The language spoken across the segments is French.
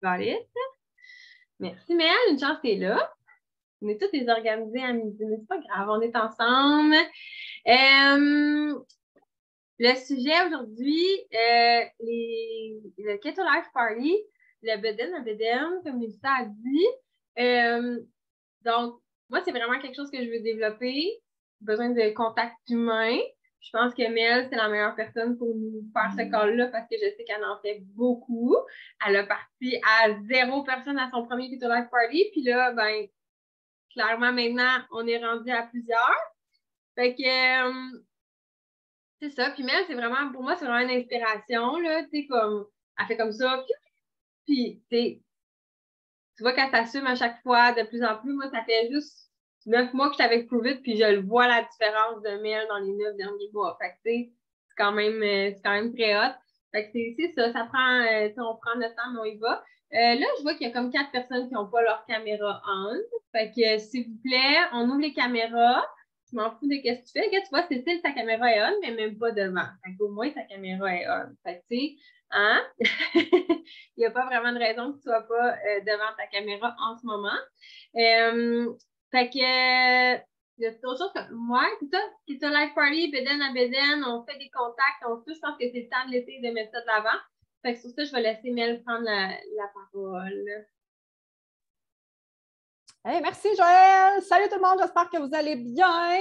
Got it. Merci, Mel. Une chance, t'es là. On est tous désorganisés à midi, mais c'est pas grave, on est ensemble. Le sujet aujourd'hui, le Keto Life Party, le BDN, comme Lisa a dit. Donc, moi, c'est vraiment quelque chose que je veux développer. Besoin de contact humain. Je pense que Mel, c'est la meilleure personne pour nous faire ce call-là parce que je sais qu'elle en fait beaucoup. Elle a parti à 0 personne à son premier Keto Life Party. Puis là, ben, clairement, maintenant, on est rendu à plusieurs. Fait que, c'est ça. Puis Mel, c'est vraiment, pour moi, c'est vraiment une inspiration, là. Tu sais, comme, elle fait comme ça. Puis tu vois qu'elle s'assume à chaque fois de plus en plus. Moi, ça fait juste 9 mois que je suis avec Prove It, puis je le vois la différence de Mel dans les 9 derniers mois. Fait que, tu sais, c'est quand même très hot. Fait que c'est ça, ça prend, on prend notre temps, mais on y va. Là, je vois qu'il y a comme 4 personnes qui n'ont pas leur caméra on. Fait que, s'il vous plaît, on ouvre les caméras. Je m'en fous de ce que tu fais. Regarde, tu vois, Cécile, ta caméra est on, mais même pas devant. Fait qu'au moins, ta caméra est on. Fait que, tu sais, hein? Il n'y a pas vraiment de raison que tu ne sois pas devant ta caméra en ce moment. Fait que, il y a d'autres choses que moi, c'est ça, Life Party, Beden à Beden, on fait des contacts, on se touche, je pense que c'est le temps de l'été de mettre ça de l'avant. Fait que sur ça, je vais laisser Mel prendre la parole. Hey, merci Joël! Salut tout le monde, j'espère que vous allez bien!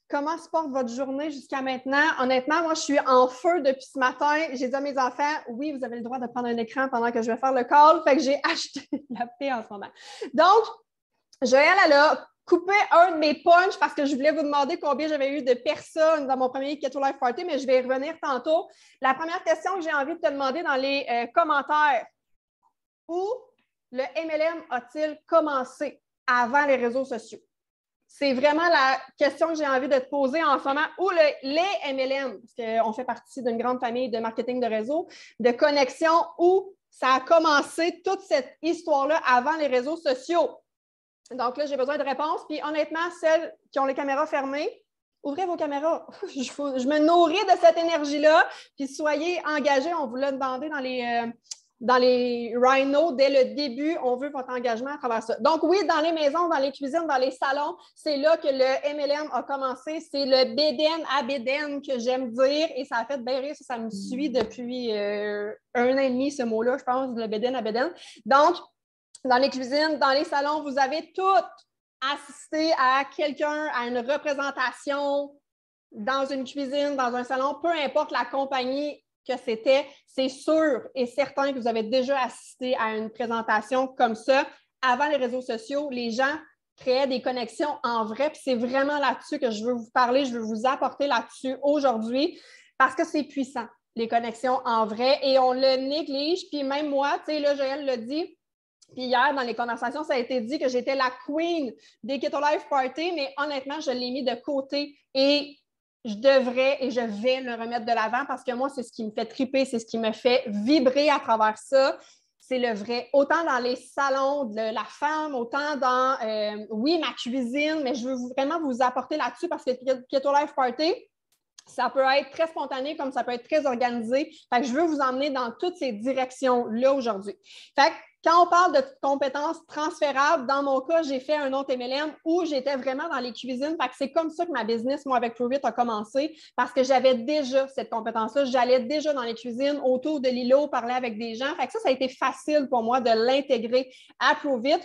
Comment se porte votre journée jusqu'à maintenant? Honnêtement, moi, je suis en feu depuis ce matin. J'ai dit à mes enfants, oui, vous avez le droit de prendre un écran pendant que je vais faire le call. Fait que j'ai acheté la paix en ce moment. Donc, Joël, elle a coupé un de mes punchs parce que je voulais vous demander combien j'avais eu de personnes dans mon premier Keto Life Party, mais je vais y revenir tantôt. La première question que j'ai envie de te demander dans les commentaires, où le MLM a-t-il commencé avant les réseaux sociaux? C'est vraiment la question que j'ai envie de te poser en ce moment. Où les MLM, parce qu'on fait partie d'une grande famille de marketing de réseau, de connexion, où ça a commencé toute cette histoire-là avant les réseaux sociaux. Donc là, j'ai besoin de réponses. Puis honnêtement, celles qui ont les caméras fermées, ouvrez vos caméras. Je me nourris de cette énergie-là. Puis soyez engagés. On vous l'a demandé dans les Rhino, dès le début, on veut votre engagement à travers ça. Donc oui, dans les maisons, dans les cuisines, dans les salons, c'est là que le MLM a commencé. C'est le BDN à BDN que j'aime dire et ça a fait bien rire. Ça me suit depuis 1 an et demi, ce mot-là, je pense, le BDN à BDN. Donc, dans les cuisines, dans les salons, vous avez toutes assisté à quelqu'un, à une représentation dans une cuisine, dans un salon, peu importe la compagnie que c'était, c'est sûr et certain que vous avez déjà assisté à une présentation comme ça. Avant les réseaux sociaux, les gens créaient des connexions en vrai, puis c'est vraiment là-dessus que je veux vous parler, je veux vous apporter là-dessus aujourd'hui parce que c'est puissant, les connexions en vrai, et on le néglige, puis même moi, tu sais, là, Joël l'a dit, puis hier, dans les conversations, ça a été dit que j'étais la queen des Keto Life Party, mais honnêtement, je l'ai mis de côté et je devrais et je vais le remettre de l'avant parce que moi, c'est ce qui me fait triper, c'est ce qui me fait vibrer à travers ça. C'est le vrai. Autant dans les salons de la femme, autant dans, oui, ma cuisine, mais je veux vraiment vous apporter là-dessus parce que Keto Life Party, ça peut être très spontané comme ça peut être très organisé. Fait que je veux vous emmener dans toutes ces directions-là aujourd'hui. Fait que quand on parle de compétences transférables, dans mon cas, j'ai fait un autre MLM où j'étais vraiment dans les cuisines. Fait que c'est comme ça que ma business, moi, avec Prove It, a commencé parce que j'avais déjà cette compétence-là. J'allais déjà dans les cuisines, autour de l'îlot, parler avec des gens. Fait que ça a été facile pour moi de l'intégrer à Prove It.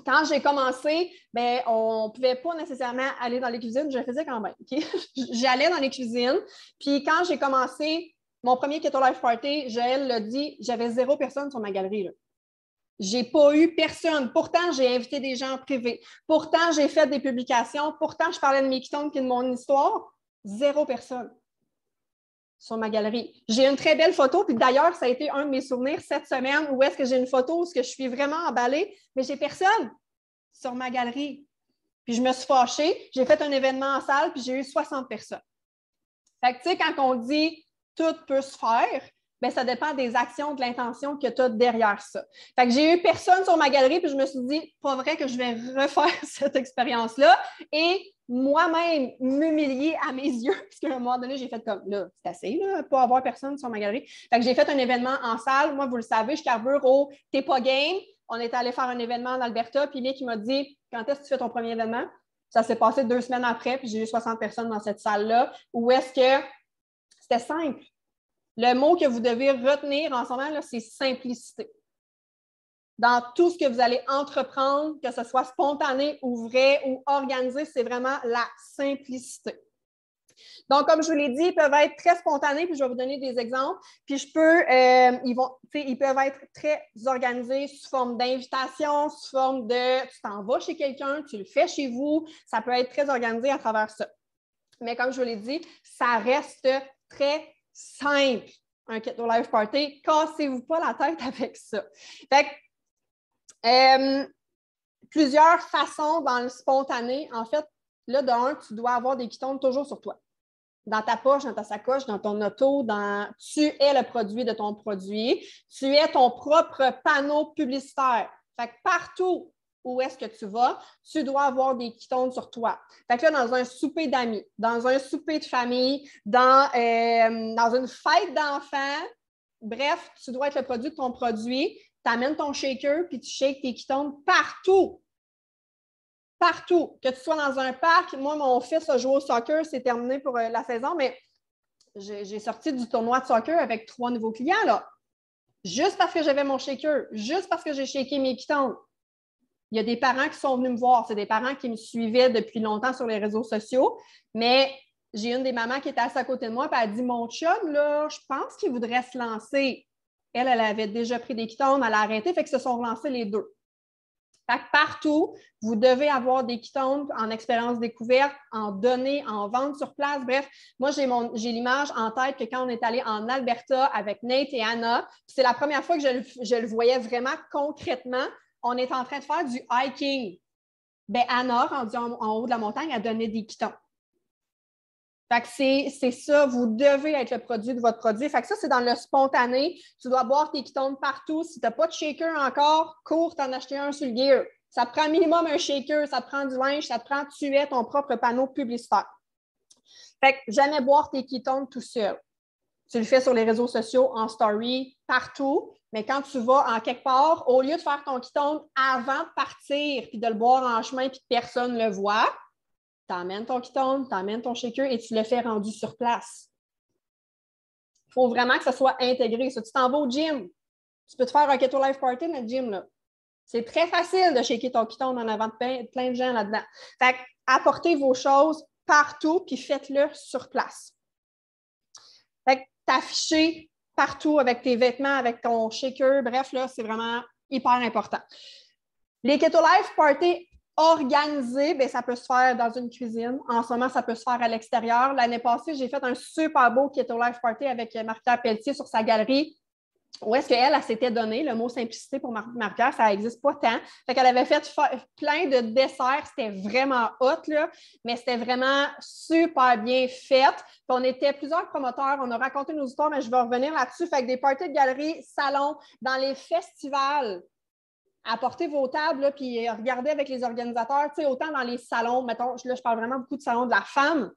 Quand j'ai commencé, ben, on ne pouvait pas nécessairement aller dans les cuisines. Je le faisais quand même. Okay? J'allais dans les cuisines. Puis quand j'ai commencé mon premier Keto Life Party, Joël l'a dit, j'avais 0 personne sur ma galerie. Là. J'ai pas eu personne. Pourtant, j'ai invité des gens en privé. Pourtant, j'ai fait des publications. Pourtant, je parlais de mes ketones et de mon histoire. 0 personne sur ma galerie. J'ai une très belle photo, puis d'ailleurs, ça a été un de mes souvenirs cette semaine où est-ce que j'ai une photo où je suis vraiment emballée, mais j'ai personne sur ma galerie. Puis je me suis fâchée, j'ai fait un événement en salle, puis j'ai eu 60 personnes. Fait que, tu sais, quand on dit « tout peut se faire », bien, ça dépend des actions, de l'intention que tu as derrière ça. Fait que j'ai eu personne sur ma galerie, puis je me suis dit, pas vrai que je vais refaire cette expérience-là et moi-même m'humilier à mes yeux, parce qu'à un moment donné, j'ai fait comme, là, c'est assez, là, pas avoir personne sur ma galerie. Fait que j'ai fait un événement en salle. Moi, vous le savez, je carbure au T'es pas game. On est allé faire un événement en Alberta, puis Mick, il m'a dit, quand est-ce que tu fais ton premier événement? Ça s'est passé 2 semaines après, puis j'ai eu 60 personnes dans cette salle-là. Où est-ce que c'était simple? Le mot que vous devez retenir en ce moment, là, c'est simplicité. Dans tout ce que vous allez entreprendre, que ce soit spontané ou vrai ou organisé, c'est vraiment la simplicité. Donc, comme je vous l'ai dit, ils peuvent être très spontanés, puis je vais vous donner des exemples. Puis ils peuvent être très organisés sous forme d'invitation, sous forme de tu t'en vas chez quelqu'un, tu le fais chez vous. Ça peut être très organisé à travers ça. Mais comme je vous l'ai dit, ça reste très simple, un Keto Life Party. Cassez-vous pas la tête avec ça. Fait que, plusieurs façons dans le spontané. En fait, là, d'un, tu dois avoir des ketones toujours sur toi. Dans ta poche, dans ta sacoche, dans ton auto, tu es le produit de ton produit. Tu es ton propre panneau publicitaire. Fait que partout où est-ce que tu vas, tu dois avoir des ketones sur toi. Fait que là, dans un souper d'amis, dans un souper de famille, dans une fête d'enfants, bref, tu dois être le produit de ton produit. Tu amènes ton shaker puis tu shakes tes ketones partout. Partout. Que tu sois dans un parc. Moi, mon fils a joué au soccer, c'est terminé pour la saison, mais j'ai sorti du tournoi de soccer avec 3 nouveaux clients, là. Juste parce que j'avais mon shaker, juste parce que j'ai shaké mes ketones. Il y a des parents qui sont venus me voir. C'est des parents qui me suivaient depuis longtemps sur les réseaux sociaux. Mais j'ai une des mamans qui était assise à côté de moi et elle a dit « Mon chum, là, je pense qu'il voudrait se lancer. » Elle avait déjà pris des ketones, elle a arrêté, fait que se sont relancés les deux. Fait que partout, vous devez avoir des ketones en expérience découverte, en données, en vente sur place. Bref, moi, j'ai l'image en tête que quand on est allé en Alberta avec Nate et Anna, c'est la première fois que je le voyais vraiment concrètement. On est en train de faire du hiking. Bien, Anna, rendue en haut de la montagne, a donné des ketones. Fait que c'est ça, vous devez être le produit de votre produit. Fait que ça, c'est dans le spontané. Tu dois boire tes ketones partout. Si tu n'as pas de shaker encore, cours t'en acheter un sur le gear. Ça te prend minimum un shaker, ça te prend du linge, ça te prend tu es ton propre panneau publicitaire. Fait que jamais boire tes ketones tout seul. Tu le fais sur les réseaux sociaux, en story, partout. Mais quand tu vas en quelque part, au lieu de faire ton ketone avant de partir puis de le boire en chemin puis que personne ne le voit, tu emmènes ton ketone, tu emmènes ton shaker et tu le fais rendu sur place. Il faut vraiment que ça soit intégré. Si tu t'en vas au gym, tu peux te faire un Keto Life Party dans le gym, là. C'est très facile de shaker ton ketone en avant de plein de gens là-dedans. Fait que apportez vos choses partout puis faites-le sur place. Fait que t'afficher partout avec tes vêtements, avec ton shaker, bref, là, c'est vraiment hyper important. Les Keto Life Party organisés, bien, ça peut se faire dans une cuisine. En ce moment, ça peut se faire à l'extérieur. L'année passée, j'ai fait un super beau Keto Life Party avec Marie-Pierre Pelletier sur sa galerie. Où est-ce qu'elle s'était donné le mot simplicité pour Marie-Pierre, ça n'existe pas tant. Fait qu'elle avait fait plein de desserts, c'était vraiment hot, là, mais c'était vraiment super bien fait. Puis on était plusieurs promoteurs, on a raconté nos histoires, mais je vais revenir là-dessus. Fait que des parties de galerie, salons, dans les festivals, apportez vos tables, là, puis regardez avec les organisateurs, tu sais, autant dans les salons, mettons, là, je parle vraiment beaucoup de salons de la femme,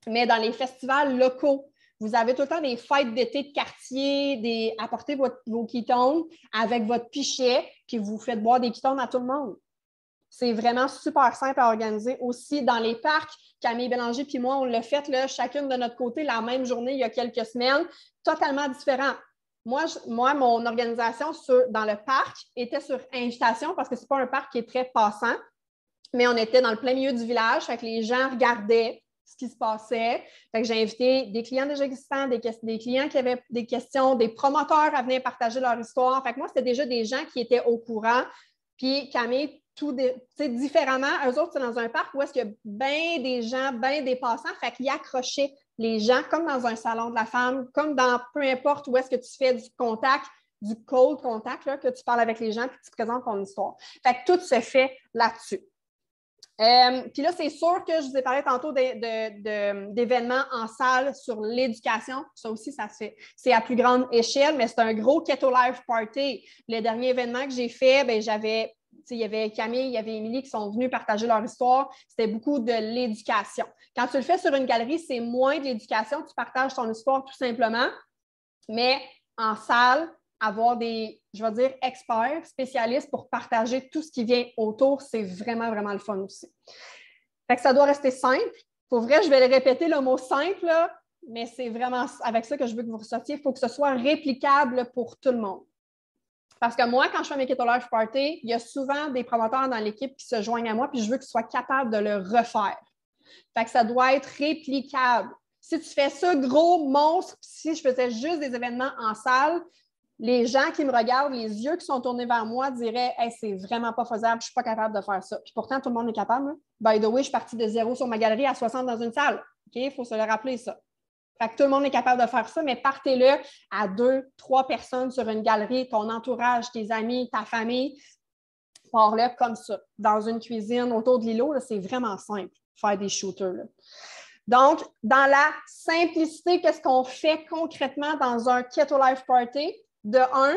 mais dans les festivals locaux. Vous avez tout le temps des fêtes d'été de quartier, apportez vos ketones avec votre pichet, puis vous faites boire des ketones à tout le monde. C'est vraiment super simple à organiser. Aussi, dans les parcs, Camille Bélanger puis moi, on l'a fait là, chacune de notre côté la même journée il y a quelques semaines, totalement différent. Moi, mon organisation dans le parc était sur invitation parce que ce n'est pas un parc qui est très passant, mais on était dans le plein milieu du village, fait que les gens regardaient ce qui se passait. Fait que j'ai invité des clients déjà existants, des clients qui avaient des questions, des promoteurs à venir partager leur histoire. Fait que moi, c'était déjà des gens qui étaient au courant. Puis Camille, différemment, eux autres, c'est dans un parc où est-ce qu'il y a bien des gens, bien des passants. Fait qu'ils accrochaient les gens comme dans un salon de la femme, comme dans peu importe où est-ce que tu fais du contact, du cold contact, là, que tu parles avec les gens puis tu présentes ton histoire. Fait que tout se fait là-dessus. Puis là, c'est sûr que je vous ai parlé tantôt d'événements en salle sur l'éducation. Ça aussi, ça se fait. C'est à plus grande échelle, mais c'est un gros Keto Life Party. Le dernier événement que j'ai fait, bien, il y avait Camille, il y avait Émilie qui sont venues partager leur histoire. C'était beaucoup de l'éducation. Quand tu le fais sur une galerie, c'est moins de l'éducation. Tu partages ton histoire tout simplement. Mais en salle, avoir des, je vais dire, experts, spécialistes pour partager tout ce qui vient autour, c'est vraiment, vraiment le fun aussi. Fait que ça doit rester simple. Pour vrai, je vais le répéter, le mot simple, là, mais c'est vraiment avec ça que je veux que vous ressortiez. Il faut que ce soit réplicable pour tout le monde. Parce que moi, quand je fais mes Keto Life Party, il y a souvent des promoteurs dans l'équipe qui se joignent à moi, puis je veux qu'ils soient capables de le refaire. Fait que ça doit être réplicable. Si tu fais ça, gros monstre, si je faisais juste des événements en salle, les gens qui me regardent, les yeux qui sont tournés vers moi diraient « Hey, c'est vraiment pas faisable, je ne suis pas capable de faire ça. » Puis pourtant, tout le monde est capable. Hein? By the way, je suis partie de 0 sur ma galerie à 60 dans une salle. OK? Il faut se le rappeler, ça. Fait que tout le monde est capable de faire ça, mais partez-le à 2, 3 personnes sur une galerie, ton entourage, tes amis, ta famille. Pars-le comme ça. Dans une cuisine, autour de l'îlot, c'est vraiment simple, faire des shooters. Là. Donc, dans la simplicité, qu'est-ce qu'on fait concrètement dans un Keto Life Party? De un,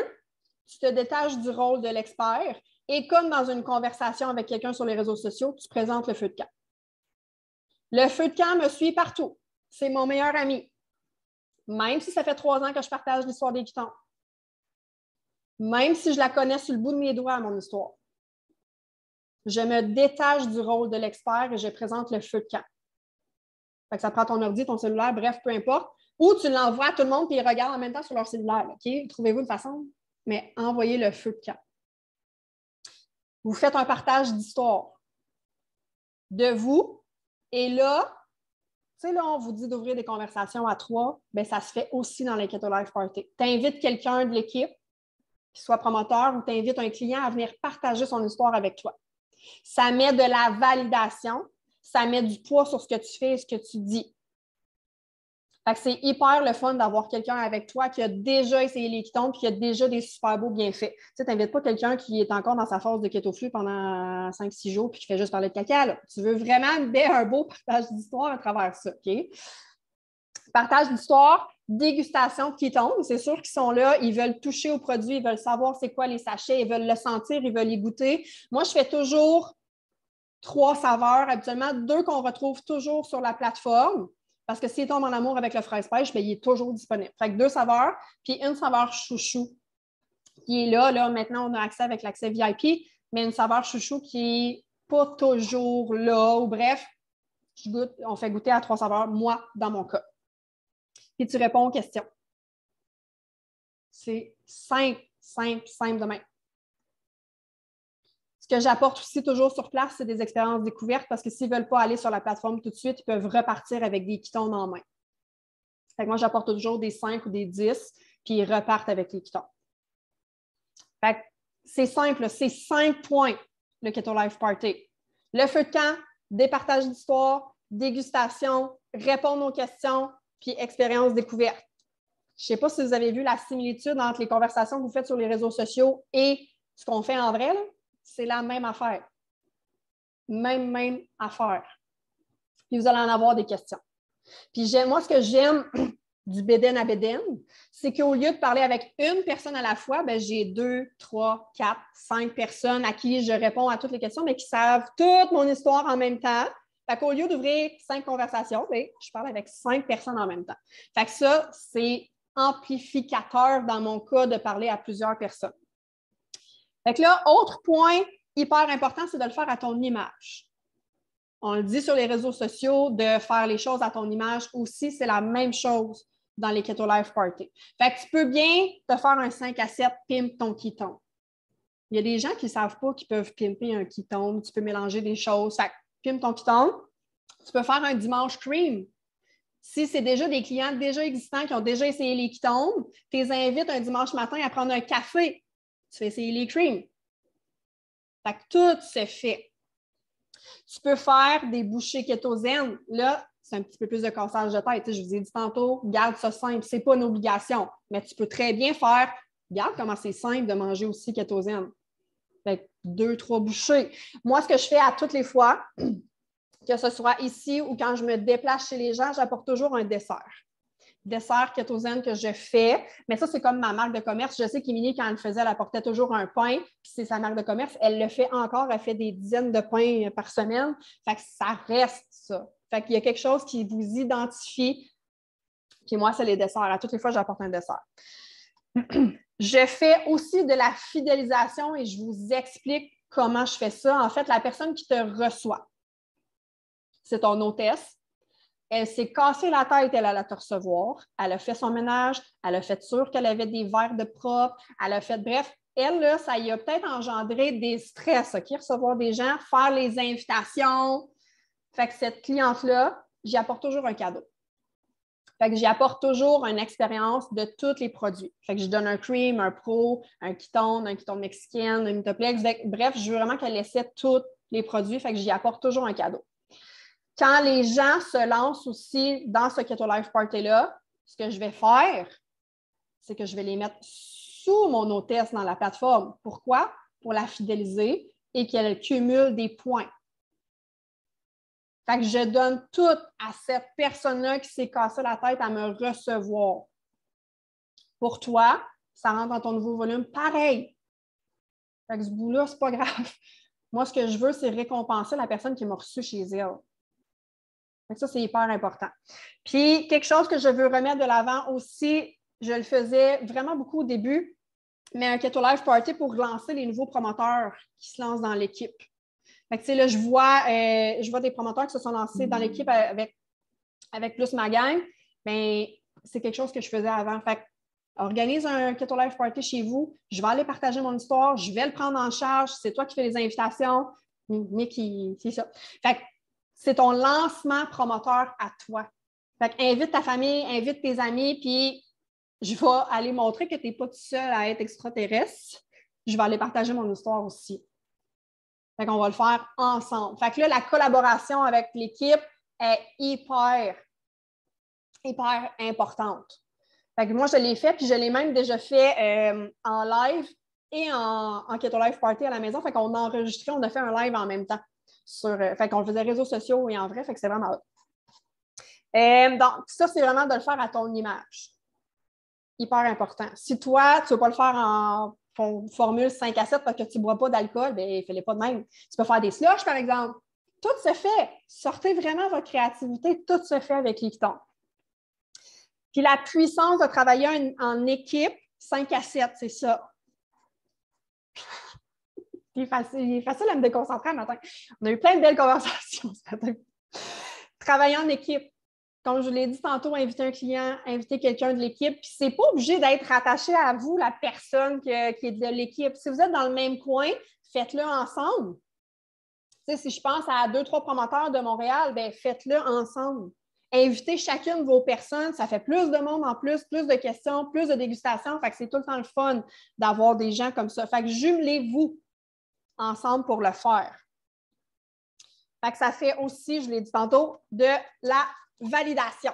tu te détaches du rôle de l'expert et comme dans une conversation avec quelqu'un sur les réseaux sociaux, tu présentes le feu de camp. Le feu de camp me suit partout. C'est mon meilleur ami. Même si ça fait 3 ans que je partage l'histoire des Ketons. Même si je la connais sur le bout de mes doigts, mon histoire. Je me détache du rôle de l'expert et je présente le feu de camp. Fait que ça prend ton ordi, ton cellulaire, bref, peu importe. Ou tu l'envoies à tout le monde et ils regardent en même temps sur leur cellulaire. OK? Trouvez-vous une façon, mais envoyez le feu de camp. Vous faites un partage d'histoire de vous. Et là, tu sais, là, on vous dit d'ouvrir des conversations à 3. Bien, ça se fait aussi dans les Keto Life Party. Tu invites quelqu'un de l'équipe, qui soit promoteur, ou tu invites un client à venir partager son histoire avec toi. Ça met de la validation, ça met du poids sur ce que tu fais et ce que tu dis. Fait que c'est hyper le fun d'avoir quelqu'un avec toi qui a déjà essayé les ketons et qui a déjà des super beaux bienfaits. Tu sais, n'invites pas quelqu'un qui est encore dans sa phase de keto-flux pendant 5-6 jours puis qui fait juste parler de caca. Là. Tu veux vraiment un beau partage d'histoire à travers ça. OK? Partage d'histoire, dégustation de ketone. C'est sûr qu'ils sont là, ils veulent toucher au produit, ils veulent savoir c'est quoi les sachets, ils veulent le sentir, ils veulent les goûter. Moi, je fais toujours 3 saveurs, habituellement 2 qu'on retrouve toujours sur la plateforme. Parce que s'il tombe en amour avec le fraise pêche, bien, il est toujours disponible. Fait que 2 saveurs, puis une saveur chouchou qui est là. Là, maintenant, on a accès avec l'accès VIP, mais une saveur chouchou qui n'est pas toujours là. Ou bref, on fait goûter à 3 saveurs, moi, dans mon cas. Puis tu réponds aux questions. C'est simple, simple, simple de même. Ce que j'apporte aussi toujours sur place, c'est des expériences découvertes parce que s'ils ne veulent pas aller sur la plateforme tout de suite, ils peuvent repartir avec des ketons en main. Fait que moi, j'apporte toujours des 5 ou des 10, puis ils repartent avec les ketons. Fait que c'est simple, c'est 5 points, le Keto Life Party. Le feu de camp, des partages d'histoire, dégustation, répondre aux questions, puis expérience découverte. Je ne sais pas si vous avez vu la similitude entre les conversations que vous faites sur les réseaux sociaux et ce qu'on fait en vrai, là. C'est la même affaire. Même affaire. Puis vous allez en avoir des questions. Puis moi, ce que j'aime du béden à béden, c'est qu'au lieu de parler avec une personne à la fois, bien, j'ai 2, 3, 4, 5 personnes à qui je réponds à toutes les questions, mais qui savent toute mon histoire en même temps. Fait qu'au lieu d'ouvrir 5 conversations, bien, je parle avec 5 personnes en même temps. Fait que ça, c'est amplificateur dans mon cas de parler à plusieurs personnes. Fait que là, autre point hyper important, c'est de le faire à ton image. On le dit sur les réseaux sociaux, de faire les choses à ton image aussi, c'est la même chose dans les Keto Life Party. Fait que tu peux bien te faire un 5 à 7, pimpe ton ketone. Il y a des gens qui ne savent pas qu'ils peuvent pimper un ketone, tu peux mélanger des choses. Fait que pimpe ton ketone. Tu peux faire un dimanche cream. Si c'est déjà des clients déjà existants qui ont déjà essayé les ketones, tu les invites un dimanche matin à prendre un café. Tu fais essayer les creams. Fait que tout se fait. Tu peux faire des bouchées kétosènes. Là, c'est un petit peu plus de cassage de tête. Je vous ai dit tantôt, garde ça simple. Ce n'est pas une obligation. Mais tu peux très bien faire, regarde comment c'est simple de manger aussi kétosène. Fait que 2-3 bouchées. Moi, ce que je fais à toutes les fois, que ce soit ici ou quand je me déplace chez les gens, j'apporte toujours un dessert. Dessert kétogène que je fais. Mais ça, c'est comme ma marque de commerce. Je sais qu'Émilie, quand elle le faisait, elle apportait toujours un pain. Puis c'est sa marque de commerce. Elle le fait encore. Elle fait des dizaines de pains par semaine. Fait que ça reste ça. Fait qu'il y a quelque chose qui vous identifie. Puis moi, c'est les desserts. À toutes les fois, j'apporte un dessert. Je fais aussi de la fidélisation et je vous explique comment je fais ça. En fait, la personne qui te reçoit, c'est ton hôtesse. Elle s'est cassée la tête, elle allait te recevoir. Elle a fait son ménage, elle a fait sûr qu'elle avait des verres de propre, elle a fait, bref, elle, là, ça y a peut-être engendré des stress, OK? Recevoir des gens, faire les invitations. Fait que cette cliente-là, j'y apporte toujours un cadeau. Fait que j'y apporte toujours une expérience de tous les produits. Fait que je donne un cream, un pro, un ketone mexicaine, un Mitoplex. Bref, je veux vraiment qu'elle essaie tous les produits. Fait que j'y apporte toujours un cadeau. Quand les gens se lancent aussi dans ce Keto Life Party-là, ce que je vais faire, c'est que je vais les mettre sous mon hôtesse dans la plateforme. Pourquoi? Pour la fidéliser et qu'elle cumule des points. Fait que je donne tout à cette personne-là qui s'est cassée la tête à me recevoir. Pour toi, ça rentre dans ton nouveau volume, pareil. Fait que ce bout-là, c'est pas grave. Moi, ce que je veux, c'est récompenser la personne qui m'a reçu chez elle. Ça, c'est hyper important. Puis, quelque chose que je veux remettre de l'avant aussi, je le faisais vraiment beaucoup au début, mais un Keto Life Party pour relancer les nouveaux promoteurs qui se lancent dans l'équipe. Fait que, je vois des promoteurs qui se sont lancés dans l'équipe avec plus ma gang, mais c'est quelque chose que je faisais avant. Fait que, organise un Keto Life Party chez vous, je vais aller partager mon histoire, je vais le prendre en charge, c'est toi qui fais les invitations, mais c'est ça. Fait que, c'est ton lancement promoteur à toi. Fait que invite ta famille, invite tes amis, puis je vais aller montrer que tu n'es pas tout seul à être extraterrestre. Je vais aller partager mon histoire aussi. Fait qu'on va le faire ensemble. Fait que là, la collaboration avec l'équipe est hyper importante. Fait que moi, je l'ai fait, puis je l'ai même déjà fait en live et en Keto Life Party à la maison. Fait qu'on a enregistré, on a fait un live en même temps. Fait qu'on le faisait réseaux sociaux et en vrai, fait que c'est vraiment hot. Donc, ça, c'est vraiment de le faire à ton image. Hyper important. Si toi, tu ne veux pas le faire en formule 5 à 7 parce que tu ne bois pas d'alcool, bien, fais-les pas de même. Tu peux faire des slushs, par exemple. Tout se fait. Sortez vraiment votre créativité. Tout se fait avec les ketons. Puis la puissance de travailler en équipe, 5 à 7, c'est ça. Il est facile à me déconcentrer le matin. On a eu plein de belles conversations ce matin. Travailler en équipe. Comme je vous l'ai dit tantôt, inviter un client, inviter quelqu'un de l'équipe. Puis c'est pas obligé d'être rattaché à vous, la personne qui est de l'équipe. Si vous êtes dans le même coin, faites-le ensemble. Tu sais, si je pense à 2-3 promoteurs de Montréal, bien, faites-le ensemble. Invitez chacune de vos personnes, ça fait plus de monde en plus de questions, plus de dégustations. Fait que c'est tout le temps le fun d'avoir des gens comme ça. Fait que jumelez-vous ensemble pour le faire. Fait que ça fait aussi, je l'ai dit tantôt, de la validation.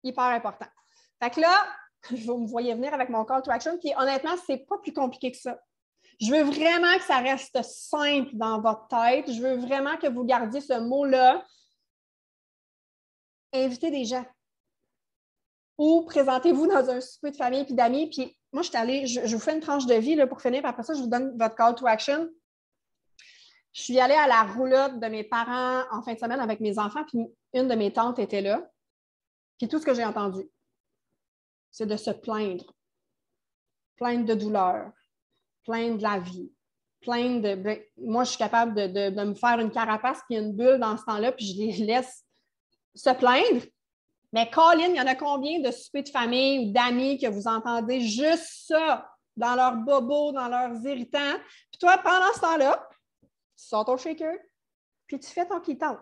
Hyper important. Fait que là, vous me voyez venir avec mon call to action, puis honnêtement, c'est pas plus compliqué que ça. Je veux vraiment que ça reste simple dans votre tête. Je veux vraiment que vous gardiez ce mot-là. Invitez des gens. Ou présentez-vous dans un souper de famille et d'amis. Puis moi, je vous fais une tranche de vie là, pour finir, puis après ça, je vous donne votre call to action. Je suis allée à la roulotte de mes parents en fin de semaine avec mes enfants, puis une de mes tantes était là. Puis tout ce que j'ai entendu, c'est de se plaindre. Plaindre de douleur, plaindre de la vie, plaindre de... Moi, je suis capable de me faire une carapace puis une bulle dans ce temps-là, puis je les laisse se plaindre. Mais Colin, il y en a combien de soupers de famille ou d'amis que vous entendez juste ça dans leurs bobos, dans leurs irritants? Puis toi, pendant ce temps-là, tu sors ton shaker, puis tu fais ton ketone.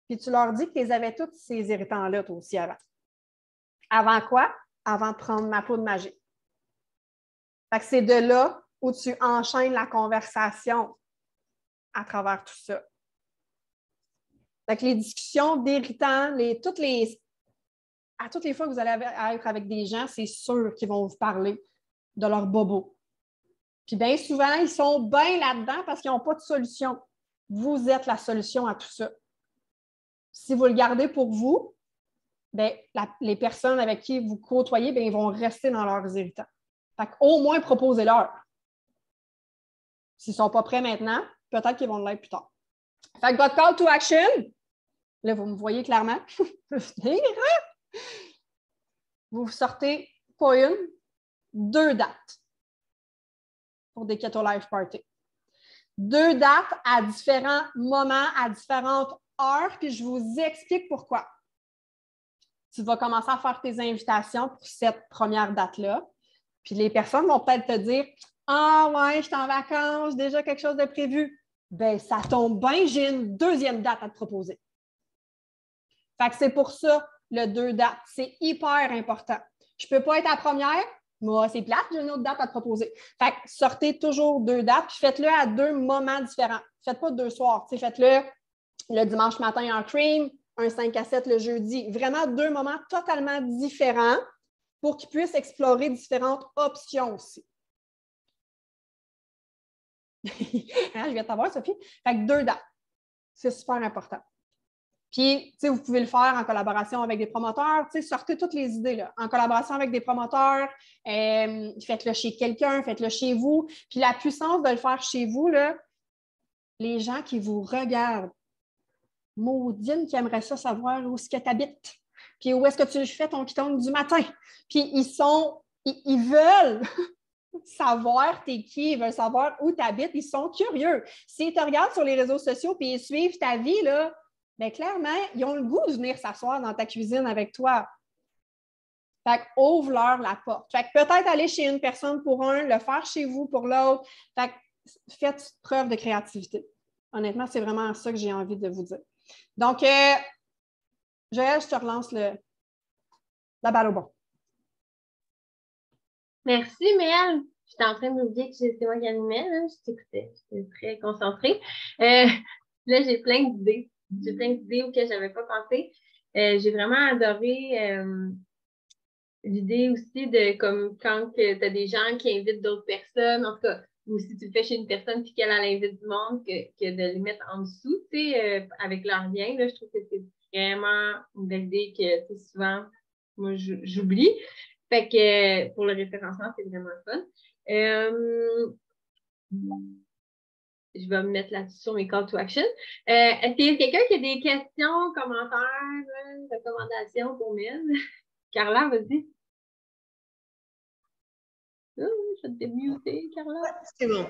Puis tu leur dis que tu les avais tous ces irritants-là, toi aussi, avant. Avant quoi? Avant de prendre ma poudre magique. Fait que c'est de là où tu enchaînes la conversation à travers tout ça. Fait que les discussions d'irritants, à toutes les fois que vous allez être avec des gens, c'est sûr qu'ils vont vous parler de leurs bobos. Puis bien souvent, ils sont bien là-dedans parce qu'ils n'ont pas de solution. Vous êtes la solution à tout ça. Si vous le gardez pour vous, bien, les personnes avec qui vous côtoyez, bien, ils vont rester dans leurs irritants. Fait qu'au moins, proposez-leur. S'ils ne sont pas prêts maintenant, peut-être qu'ils vont l'être plus tard. Fait que votre call to action, là, vous me voyez clairement. Vous sortez pas une, 2 dates pour des Keto Life Party. 2 dates à différents moments, à différentes heures, puis je vous explique pourquoi. Tu vas commencer à faire tes invitations pour cette première date-là. Puis les personnes vont peut-être te dire « Ah ouais, je suis en vacances, déjà quelque chose de prévu. » Bien, ça tombe bien, j'ai une 2e date à te proposer. Fait que c'est pour ça, le 2 dates. C'est hyper important. Je ne peux pas être à la première, moi, c'est plate, j'ai une autre date à te proposer. Fait que sortez toujours 2 dates, puis faites-le à 2 moments différents. Faites pas 2 soirs. Faites-le le dimanche matin en cream, un 5 à 7 le jeudi. Vraiment 2 moments totalement différents pour qu'ils puissent explorer différentes options aussi. Je vais t'avoir, Sophie. Fait que 2 dates. C'est super important. Puis, vous pouvez le faire en collaboration avec des promoteurs. Sortez toutes les idées là. En collaboration avec des promoteurs, faites-le chez quelqu'un, faites-le chez vous. Puis la puissance de le faire chez vous, là, les gens qui vous regardent, maudine qui aimerait ça savoir où est-ce que tu habites, puis où est-ce que tu fais ton quiton du matin. Puis ils veulent savoir t'es qui, ils veulent savoir où tu habites, ils sont curieux. S'ils te regardent sur les réseaux sociaux puis ils suivent ta vie, là, bien, clairement, ils ont le goût de venir s'asseoir dans ta cuisine avec toi. Fait que ouvre-leur la porte. Fait que peut-être aller chez une personne pour un, le faire chez vous pour l'autre. Fait que faites preuve de créativité. Honnêtement, c'est vraiment ça que j'ai envie de vous dire. Donc, Joël, je te relance la balle au bon. Merci, Mel. J'étais en train de m'oublier que c'est moi qui animais. Je t'écoutais. J'étais très concentrée. Là, j'ai plein d'idées. J'ai plein d'idées auxquelles je n'avais pas pensé. J'ai vraiment adoré l'idée aussi de comme quand tu as des gens qui invitent d'autres personnes, en tout cas, ou si tu le fais chez une personne puis qu'elle invite du monde, que de les mettre en dessous, avec leur lien, là, je trouve que c'est vraiment une belle idée que souvent, moi, j'oublie. Fait que pour le référencement, c'est vraiment fun. Je vais me mettre là-dessus sur mes call to action. Est-ce qu'il y a quelqu'un qui a des questions, commentaires, recommandations pour Mel? Carla, vas-y. Oh, je vais te démuter, Carla. C'est bon.